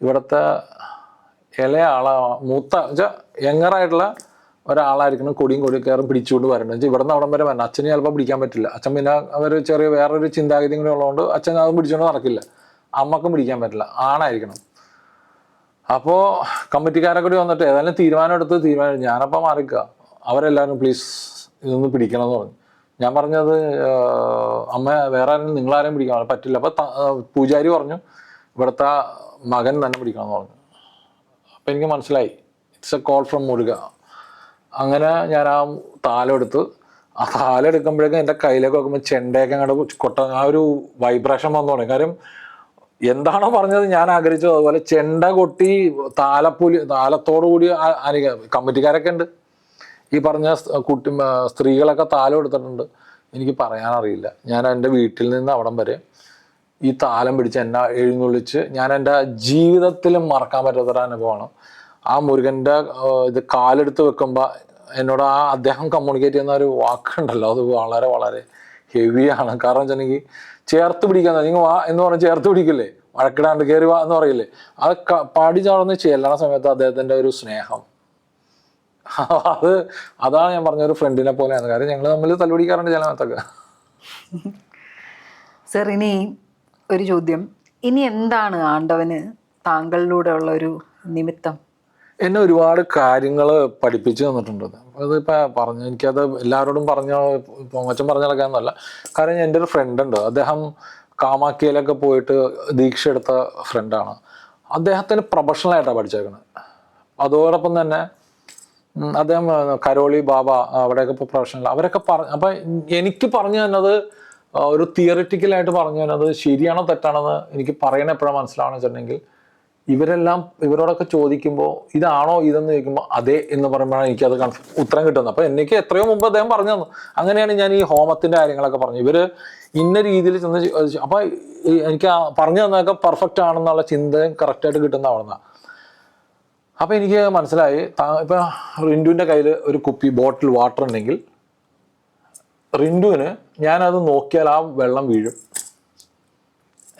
ഇവിടുത്തെ ഇളയ മൂത്ത വെച്ചാൽ യങ്ങറായിട്ടുള്ള ഒരാളായിരിക്കണം കൊടിക്കയറും പിടിച്ചുകൊണ്ട് വരേണ്ടത് വെച്ചാൽ ഇവിടുന്ന് അവിടം വരെ വരണം. അച്ഛന് ചിലപ്പോൾ പിടിക്കാൻ പറ്റില്ല. അച്ഛൻ പിന്നെ അവർ ചെറിയ വേറൊരു ചിന്താഗതി കൂടി ഉള്ളതുകൊണ്ട് അച്ഛൻ അതും പിടിച്ചുകൊണ്ട് നടക്കില്ല. അമ്മക്കും പിടിക്കാൻ പറ്റില്ല, ആണായിരിക്കണം. അപ്പോൾ കമ്മിറ്റിക്കാരൊക്കെ കൂടി വന്നിട്ട് ഏതായാലും തീരുമാനം ഞാനപ്പോൾ മാറിക്കുക. അവരെല്ലാവരും പ്ലീസ് ഇതൊന്ന് പിടിക്കണം എന്ന് പറഞ്ഞു. ഞാൻ പറഞ്ഞത് അമ്മ വേറെ ആരും നിങ്ങളാരെയും പിടിക്കാൻ പറ്റില്ല. അപ്പോൾ പൂജാരി പറഞ്ഞു ഇവിടുത്തെ മകൻ തന്നെ പിടിക്കണം എന്ന് പറഞ്ഞു. അപ്പം എനിക്ക് മനസ്സിലായി, it's a call from Muruga. അങ്ങനെ ഞാൻ ആ താലെടുത്ത് എടുക്കുമ്പോഴേക്കും എൻ്റെ കയ്യിലേക്ക് നോക്കുമ്പോൾ ചെണ്ടയൊക്കെ അങ്ങോട്ട് ആ ഒരു വൈബ്രേഷൻ വന്നു തുടങ്ങി. കാര്യം എന്താണോ പറഞ്ഞത് ഞാൻ ആഗ്രഹിച്ചത് അതുപോലെ ചെണ്ട കൊട്ടി താലത്തോടു കൂടി കമ്മിറ്റിക്കാരൊക്കെ ഉണ്ട്. ഈ പറഞ്ഞ സ്ത്രീകളൊക്കെ താലം എടുത്തിട്ടുണ്ട്. എനിക്ക് പറയാനറിയില്ല. ഞാൻ എൻ്റെ വീട്ടിൽ നിന്ന് അവിടം വരെ ഈ താലം പിടിച്ച് എന്നെ എഴുന്നള്ളിച്ച് ഞാൻ എൻ്റെ ജീവിതത്തിലും മറക്കാൻ പറ്റാത്തൊരു അനുഭവമാണ്. ആ മുരുകൻ്റെ ഇത് കാലെടുത്ത് വെക്കുമ്പോൾ എന്നോട് അദ്ദേഹം കമ്മ്യൂണിക്കേറ്റ് ചെയ്യുന്ന ഒരു വാക്കുണ്ടല്ലോ, അത് വളരെ വളരെ ഹെവിയാണ്. കാരണം വെച്ചിട്ടുണ്ടെങ്കിൽ ചേർത്ത് പിടിക്കാൻ, നിങ്ങൾ വാ എന്ന് പറഞ്ഞ് ചേർത്ത് പിടിക്കില്ലേ, വഴക്കിടാണ്ട് കയറി വാ എന്ന് പറയില്ലേ, അത് പാടി ചാടുന്ന ചെല്ലണ സമയത്ത് അദ്ദേഹത്തിൻ്റെ ഒരു സ്നേഹം, അതാണ് ഞാൻ പറഞ്ഞ ഒരു ഫ്രണ്ടിനെ പോലെയാണ്. കാര്യം ഞങ്ങൾ തമ്മിൽ തല്ലുപിടിക്കാറുണ്ട് ചില സമയത്തൊക്കെ. സർ, ഇനി ഒരു ചോദ്യം, ഇനി എന്താണ് ആണ്ടവന് താങ്കളിലൂടെ ഉള്ള ഒരു നിമിത്തം? എന്നെ ഒരുപാട് കാര്യങ്ങൾ പഠിപ്പിച്ചു തന്നിട്ടുണ്ട്. അതിപ്പോൾ എനിക്കത് എല്ലാവരോടും പൊങ്ങച്ചം പറഞ്ഞു നടക്കാനൊന്നുമല്ല. കാരണം എൻ്റെ ഒരു ഫ്രണ്ട് ഉണ്ട്, അദ്ദേഹം കാമാക്കിയിലൊക്കെ പോയിട്ട് ദീക്ഷ എടുത്ത ഫ്രണ്ടാണ്. അദ്ദേഹത്തിന് പ്രൊഫഷണലായിട്ടാണ് പഠിച്ചേക്കുന്നത്. അതോടൊപ്പം തന്നെ അദ്ദേഹം കരോളി ബാബ അവിടെയൊക്കെ ഇപ്പോൾ പ്രൊഫഷണൽ അവരൊക്കെ അപ്പം എനിക്ക് പറഞ്ഞു തന്നത് ഒരു തിയറിറ്റിക്കലായിട്ട് പറഞ്ഞു തന്നത് ശരിയാണോ തെറ്റാണെന്ന് എനിക്ക് പറയണ എപ്പോഴാണ് മനസ്സിലാവണമെന്ന് വെച്ചിട്ടുണ്ടെങ്കിൽ, ഇവരോടൊക്കെ ചോദിക്കുമ്പോൾ ഇതാണോ ഇതെന്ന് ചോദിക്കുമ്പോൾ അതെ എന്ന് പറയുമ്പോഴാണ് എനിക്കത് ഉത്തരം കിട്ടുന്നത്. അപ്പോൾ എനിക്ക് എത്രയോ മുമ്പ് അദ്ദേഹം പറഞ്ഞു തന്നു. അങ്ങനെയാണ് ഞാൻ ഈ ഹോമത്തിൻ്റെ കാര്യങ്ങളൊക്കെ പറഞ്ഞു. ഇവർ ഇന്ന രീതിയിൽ ചെന്ന് അപ്പോൾ എനിക്ക് പറഞ്ഞു തന്നതൊക്കെ പെർഫെക്റ്റ് ആണെന്നുള്ള ചിന്തയും കറക്റ്റായിട്ട് കിട്ടുന്ന അവിടുന്ന്. അപ്പോൾ എനിക്ക് മനസ്സിലായി, ഇപ്പം റിൻറ്റുവിൻ്റെ കയ്യിൽ ഒരു കുപ്പി ബോട്ടിൽ വാട്ടർ ഉണ്ടെങ്കിൽ റിൻറ്റുവിന് ഞാനത് നോക്കിയാൽ ആ വെള്ളം വീഴും.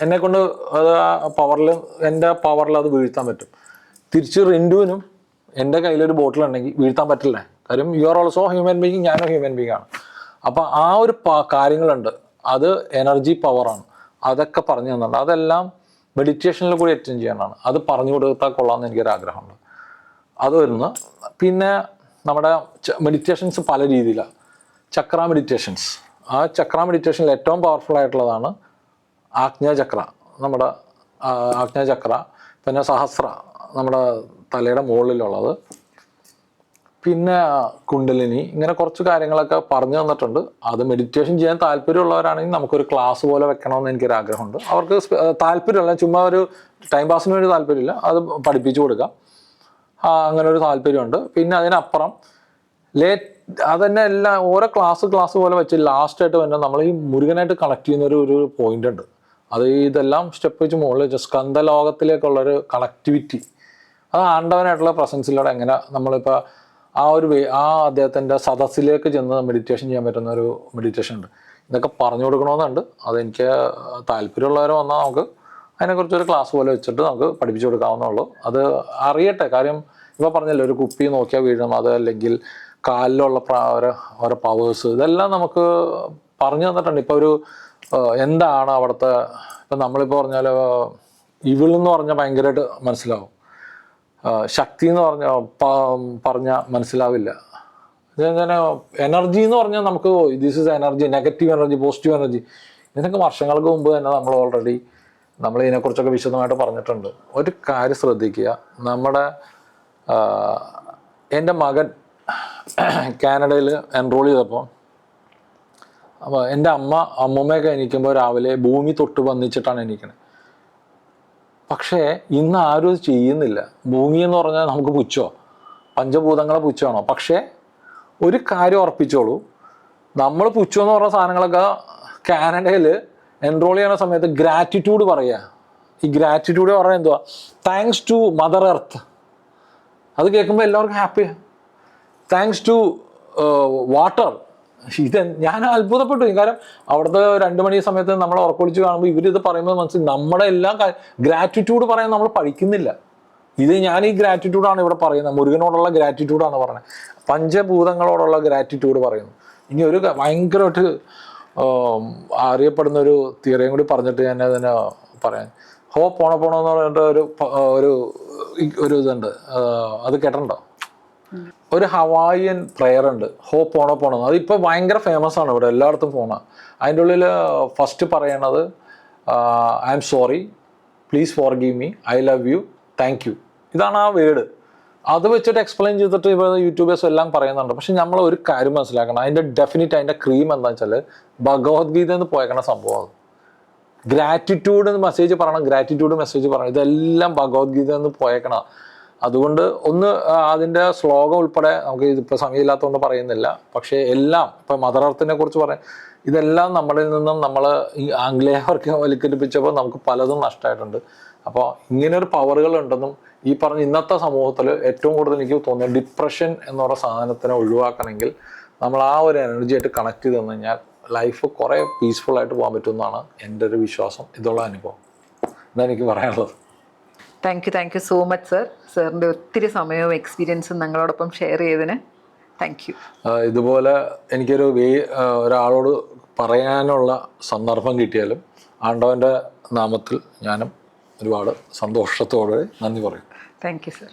എന്നെക്കൊണ്ട് അത് എൻ്റെ പവറിൽ അത് വീഴ്ത്താൻ പറ്റും. തിരിച്ച് റിൻറ്റുവിനും എൻ്റെ കയ്യിലൊരു ബോട്ടിൽ ഉണ്ടെങ്കിൽ വീഴ്ത്താൻ പറ്റില്ലേ. കാര്യം you are also human being, ഞാനും ഹ്യൂമൻ ബീയിങ് ആണ്. അപ്പം ആ ഒരു കാര്യങ്ങളുണ്ട്, അത് എനർജി പവറാണ്. അതൊക്കെ പറഞ്ഞു തന്നുണ്ട്. അതെല്ലാം മെഡിറ്റേഷനിൽ കൂടി അറ്റൻഡ് ചെയ്യാനാണ്. അത് പറഞ്ഞു കൊടുത്താൽ കൊള്ളാമെന്ന് എനിക്കൊരാഗ്രഹമുണ്ട്. അത് വരുന്നു. പിന്നെ നമ്മുടെ മെഡിറ്റേഷൻസ് പല രീതിയിലാണ്. ചക്ര മെഡിറ്റേഷൻസ്, ആ ചക്ര മെഡിറ്റേഷനിൽ ഏറ്റവും പവർഫുൾ ആയിട്ടുള്ളതാണ് ആജ്ഞാചക്ര. നമ്മുടെ ആജ്ഞാചക്ര, പിന്നെ സഹസ്ര നമ്മുടെ തലയുടെ മുകളിലുള്ളത്, പിന്നെ കുണ്ടലിനി, ഇങ്ങനെ കുറച്ച് കാര്യങ്ങളൊക്കെ പറഞ്ഞു തന്നിട്ടുണ്ട്. അത് മെഡിറ്റേഷൻ ചെയ്യാൻ താല്പര്യമുള്ളവരാണെങ്കിൽ നമുക്കൊരു ക്ലാസ് പോലെ വെക്കണമെന്ന് എനിക്കൊരു ആഗ്രഹമുണ്ട്. അവർക്ക് താല്പര്യമുള്ള, ചുമ്മാ ഒരു ടൈം പാസിന് വേണ്ടി താല്പര്യമില്ല, അത് പഠിപ്പിച്ചു കൊടുക്കാം, അങ്ങനെ ഒരു താല്പര്യമുണ്ട്. പിന്നെ അതിനപ്പുറം അതന്നെ എല്ലാം ഓരോ ക്ലാസ് പോലെ വെച്ച് ലാസ്റ്റായിട്ട് തന്നെ നമ്മൾ ഈ മുരുകനായിട്ട് കണക്ട് ചെയ്യുന്ന ഒരു പോയിന്റ് ഉണ്ട്. അത് ഇതെല്ലാം സ്റ്റെപ്പ് വെച്ച് മുകളിൽ സ്കന്ധ ലോകത്തിലേക്കുള്ളൊരു കണക്ടിവിറ്റി, അത് ആണ്ടവനായിട്ടുള്ള പ്രസൻസിലൂടെ എങ്ങനെ നമ്മളിപ്പോൾ ആ അദ്ദേഹത്തിൻ്റെ സദസ്സിലേക്ക് ചെന്ന് മെഡിറ്റേഷൻ ചെയ്യാൻ പറ്റുന്ന ഒരു മെഡിറ്റേഷൻ ഉണ്ട്. ഇതൊക്കെ പറഞ്ഞു കൊടുക്കണമെന്നുണ്ട്. അതെനിക്ക് താല്പര്യമുള്ളവർ വന്നാൽ നമുക്ക് അതിനെക്കുറിച്ചൊരു ക്ലാസ് പോലെ വെച്ചിട്ട് നമുക്ക് പഠിപ്പിച്ചു കൊടുക്കാവുന്നുള്ളൂ. അത് അറിയട്ടെ. കാര്യം ഇപ്പോൾ പറഞ്ഞല്ലോ, ഒരു കുപ്പി നോക്കിയാൽ വീഴണം, അത് അല്ലെങ്കിൽ കാലിലുള്ള ഓരോ പവേഴ്സ്, ഇതെല്ലാം നമുക്ക് പറഞ്ഞു തന്നിട്ടുണ്ട്. ഇപ്പോൾ ഒരു എന്താണ് അവിടുത്തെ, ഇപ്പം നമ്മളിപ്പോൾ പറഞ്ഞാൽ ഇവിളെന്ന് പറഞ്ഞാൽ ഭയങ്കരമായിട്ട് മനസ്സിലാവും, ശക്തി എന്ന് പറഞ്ഞാൽ മനസ്സിലാവില്ല. ഇങ്ങനെ എനർജി എന്ന് പറഞ്ഞാൽ നമുക്ക് this is energy, negative energy, positive energy, ഇതിനൊക്കെ വർഷങ്ങൾക്ക് മുമ്പ് തന്നെ നമ്മൾ ഇതിനെക്കുറിച്ചൊക്കെ വിശദമായിട്ട് പറഞ്ഞിട്ടുണ്ട്. ഒരു കാര്യം ശ്രദ്ധിക്കുക, എൻ്റെ മകൻ കാനഡയിൽ എൻറോൾ ചെയ്തപ്പോൾ, അപ്പോൾ എൻ്റെ അമ്മൂമ്മയൊക്കെ എണീക്കുമ്പോൾ രാവിലെ ഭൂമി തൊട്ട് വന്നിച്ചിട്ടാണ് എണീക്കണത്. പക്ഷേ ഇന്ന് ആരും അത് ചെയ്യുന്നില്ല. ഭൂമി എന്ന് പറഞ്ഞാൽ നമുക്ക് പുച്ഛോ, പഞ്ചഭൂതങ്ങളെ പുച്ഛമാണോ? പക്ഷേ ഒരു കാര്യം ഉറപ്പിച്ചോളൂ, നമ്മൾ പുച്ഛം എന്ന് പറഞ്ഞ സാധനങ്ങളൊക്കെ കാനഡയിൽ എൻറോൾ ചെയ്യുന്ന സമയത്ത് ഗ്രാറ്റിറ്റ്യൂഡ് പറയുക. ഈ ഗ്രാറ്റിറ്റ്യൂഡ് പറഞ്ഞാൽ എന്തുവാ? Thanks to mother earth. അത് കേൾക്കുമ്പോൾ എല്ലാവർക്കും ഹാപ്പിയാണ്. Thanks to water. ഞാൻ അത്ഭുതപ്പെട്ടു. കാരണം അവിടുത്തെ 2 മണി സമയത്ത് നമ്മൾ ഉറക്കൊളിച്ച് കാണുമ്പോൾ ഇവരിത് പറയുമ്പോൾ മനസ്സിലായി, നമ്മുടെ എല്ലാം ഗ്രാറ്റിറ്റ്യൂഡ് പറയാൻ നമ്മൾ പഠിക്കുന്നില്ല. ഞാൻ ഈ ഗ്രാറ്റിറ്റ്യൂഡാണ് ഇവിടെ പറയുന്നത്, മുരുകനോടുള്ള ഗ്രാറ്റിറ്റ്യൂഡാണ് പറയുന്നത്, പഞ്ചഭൂതങ്ങളോടുള്ള ഗ്രാറ്റിറ്റ്യൂഡ് പറയുന്നു. ഇനി ഒരു ഭയങ്കരമായിട്ട് അറിയപ്പെടുന്ന ഒരു തിയറിയും കൂടി പറഞ്ഞിട്ട് ഞാൻ അതിനെ പറയാൻ, പോണോന്ന് പറഞ്ഞിട്ട് ഒരു ഇതുണ്ട്, അത് കേട്ടിട്ടുണ്ടോ? ഒരു ഹവായിയൻ പ്രെയർ ഉണ്ട്, പോണോ. അതിപ്പോൾ ഭയങ്കര ഫേമസ് ആണ്, ഇവിടെ എല്ലായിടത്തും പോണ. അതിൻ്റെ ഉള്ളിൽ ഫസ്റ്റ് പറയണത് I am sorry, please forgive me, I love you, thank you. ഇതാണ് ആ വേർഡ്. അത് വെച്ചിട്ട് എക്സ്പ്ലെയിൻ ചെയ്തിട്ട് ഇപ്പോൾ യൂട്യൂബേഴ്സ് എല്ലാം പറയുന്നുണ്ട്. പക്ഷെ നമ്മൾ ഒരു കാര്യം മനസ്സിലാക്കണം, അതിൻ്റെ അതിൻ്റെ ക്രീം എന്താണെന്ന് വെച്ചാൽ ഭഗവത്ഗീത എന്ന് പോയേക്കണ സംഭവം. അത് ഗ്രാറ്റിറ്റ്യൂഡ് എന്ന് മെസ്സേജ് പറയണം, ഗ്രാറ്റിറ്റ്യൂഡ് മെസ്സേജ് പറയണം, ഇതെല്ലാം ഭഗവത്ഗീത എന്ന് പോയേക്കണം. അതുകൊണ്ട് അതിൻ്റെ ശ്ലോകം ഉൾപ്പെടെ നമുക്ക് ഇതിപ്പോൾ സമയമില്ലാത്തതുകൊണ്ട് പറയുന്നില്ല. പക്ഷേ എല്ലാം ഇപ്പോൾ മദർ എർത്തിനെ കുറിച്ച് പറയാം, ഇതെല്ലാം നമ്മളിൽ നിന്നും നമ്മൾ ഈ ആംഗ്ലേയർക്ക് വലിക്കരിപ്പിച്ചപ്പോൾ നമുക്ക് പലതും നഷ്ടമായിട്ടുണ്ട്. അപ്പോൾ ഇങ്ങനെയൊരു പവറുകൾ ഉണ്ടെന്നും ഈ പറഞ്ഞ ഇന്നത്തെ സമൂഹത്തിൽ ഏറ്റവും കൂടുതൽ എനിക്ക് തോന്നിയ ഡിപ്രഷൻ എന്ന് പറയുന്ന സാധനത്തിനെ ഒഴിവാക്കണമെങ്കിൽ നമ്മൾ ആ ഒരു എനർജിയായിട്ട് കണക്ട് ചെയ്ത് തന്നു കഴിഞ്ഞാൽ ലൈഫ് കുറേ പീസ്ഫുള്ളായിട്ട് പോകാൻ പറ്റുമെന്നാണ് എൻ്റെ ഒരു വിശ്വാസം, ഇതുള്ള അനുഭവം. ഇതെനിക്ക് പറയാനുള്ളത്. Thank you so much sir. സാറിൻ്റെ ഒത്തിരി സമയവും എക്സ്പീരിയൻസും ഞങ്ങളോടൊപ്പം ഷെയർ ചെയ്തതിന് താങ്ക് യു. ഇതുപോലെ എനിക്കൊരു ഒരാളോട് പറയാനുള്ള സന്ദർഭം കിട്ടിയാലും ആണ്ടവൻ്റെ നാമത്തിൽ ഞാനും ഒരുപാട് സന്തോഷത്തോടെ നന്ദി പറയും. Thank you sir.